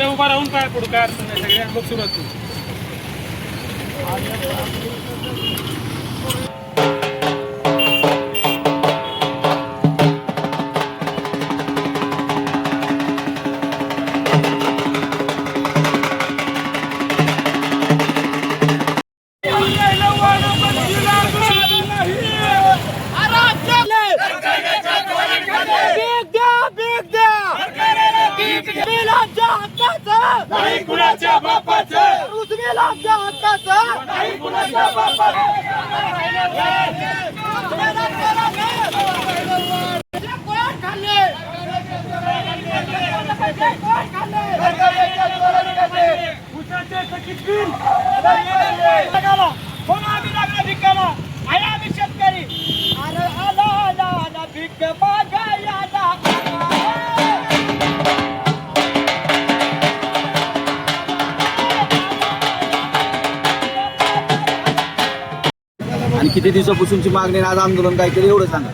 इथं उभा राहून काय पुढे काय अडचण नाही, सगळ्या मग सुरुवात करू. नाही कुणाच्या बापाचं रुजवेल आमच्या हक्काचं नाही कुणाच्या बापाचं शेतकरी अरे आला आला आला भीक मागायला आणि किती दिवसापासूनची मागणी आज आंदोलन काय केलं एवढं सांगा.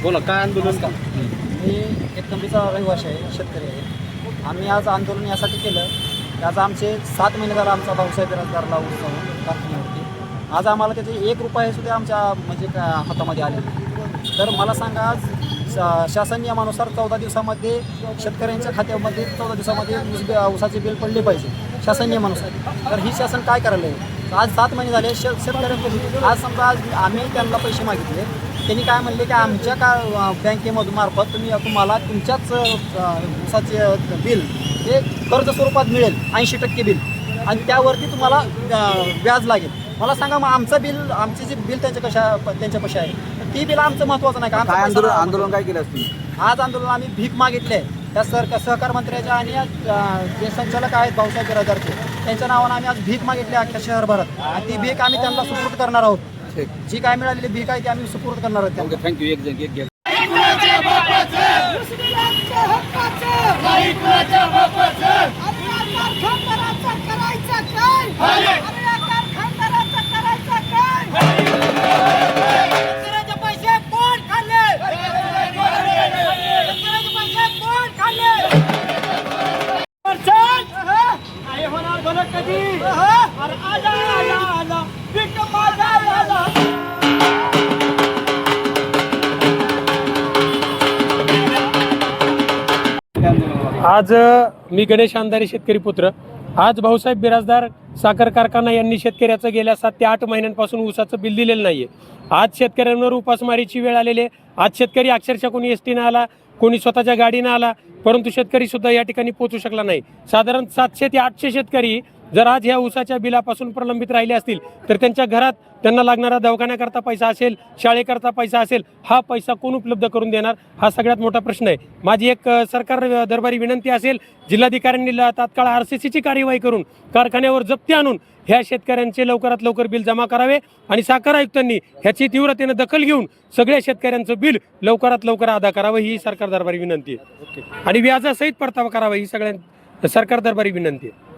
बोला काय आंदोलन का? मी एकंदरीचा रहिवासी आहे, शेतकरी आहे. आम्ही आज आंदोलन यासाठी केलं की आज आमचे 7 महिने झाला आमचा भाऊसाहेब बेरोजगारला उत्सव कारखान्यावरती. आज आम्हाला त्याचे 1 रुपये सुद्धा आमच्या म्हणजे हातामध्ये आले नाही. तर मला सांगा आज शासन नियमानुसार 14 दिवसामध्ये शेतकऱ्यांच्या खात्यामध्ये 14 दिवसामध्ये ऊसाचे बिल पडले पाहिजे शासन नियमानुसार. तर ही शासन काय करायला आहे? आज 7 महिने झाले शेतकऱ्यांकडून आज समजा आज आम्ही त्यांना पैसे मागितले, त्यांनी काय म्हणले की आमच्या बँकेमधून मार्फत तुम्हाला तुमच्याच ऊसाचे बिल हे कर्ज स्वरूपात मिळेल 80% बिल आणि त्यावरती तुम्हाला व्याज लागेल. मला सांगा मग आमचं बिल आमचे जे बिल त्यांच्यापाशी आहे ती बिल आमचं महत्त्वाचं नाही का? आंदोलन काय केलं असतं? आज आंदोलन आम्ही भीक मागितले त्या सहकार मंत्र्याच्या आणि जे संचालक आहेत भाऊसाहेब बेरोजगारचे त्यांच्या नावानं आम्ही आज भीक मागितली अख्ख्या शहरभरात आणि ती भीक आम्ही त्यांना सुपूर्द करणार आहोत. जी काय मिळालेली भीक आहे ती आम्ही सुपूर्द करणार आहोत. थँक्यू. एक आज मी गणेश अंधारे शेतकरी पुत्र. आज भाऊसाहेब बिराजदार साखर कारखाना यांनी शेतकऱ्याचं गेल्या 7 ते 8 महिन्यांपासून ऊसाचं बिल दिलेलं नाहीये. आज शेतकऱ्यांवर उपासमारीची वेळ आलेली आहे. आज शेतकरी अक्षरशः कोणी एसटीनं आला, कोणी स्वतःच्या गाडीनं आला, परंतु शेतकरी सुद्धा या ठिकाणी पोहोचू शकला नाही. साधारण 700 ते 800 शेतकरी जर आज ह्या ऊसाच्या बिलापासून प्रलंबित राहिले असतील तर त्यांच्या घरात त्यांना लागणारा दवाखान्याकरता पैसा असेल, शाळेकरता पैसा असेल, हा पैसा कोण उपलब्ध करून देणार? हा सगळ्यात मोठा प्रश्न आहे. माझी एक सरकार दरबारी विनंती असेल, जिल्हाधिकाऱ्यांनी तात्काळ RCCची कार्यवाही करून कारखान्यावर जप्ती आणून ह्या शेतकऱ्यांचे लवकरात लवकर बिल जमा करावे आणि साखर आयुक्तांनी ह्याची तीव्रतेने दखल घेऊन सगळ्या शेतकऱ्यांचं बिल लवकरात लवकर अदा करावं ही सरकार दरबारी विनंती आहे. आणि व्याजासहित परतावा करावा ही सगळ्या सरकार दरबारी विनंती आहे.